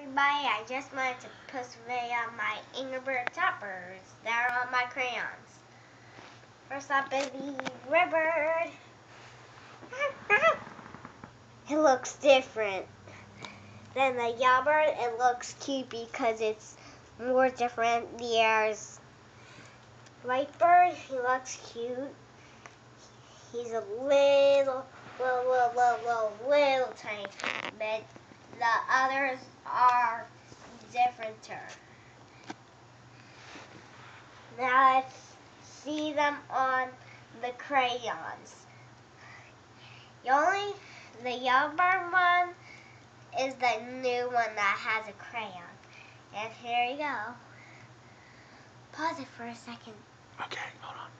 everybody, I just wanted to post a video on my Angry Bird toppers that are on my crayons. First up is the Red Bird. It looks different than the Yellow Bird. It looks cute because it's more different. There's White Bird, he looks cute. He's a little tiny, but the others are differenter. Now let's see them on the crayons. The Yellow Bird one is the new one that has a crayon. And here you go. Pause it for a second. Okay, hold on.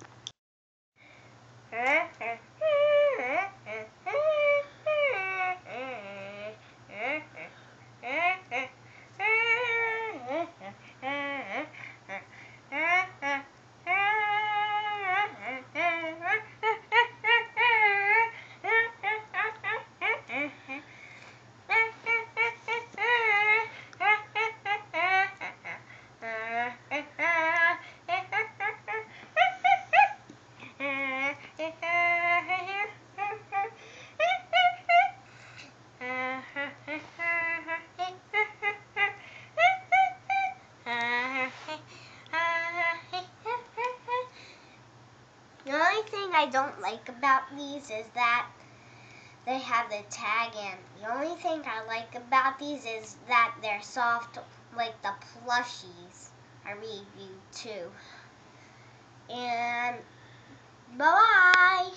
The only thing I don't like about these is that they have the tag in. The only thing I like about these is that they're soft, like the plushies I reviewed too. And bye-bye!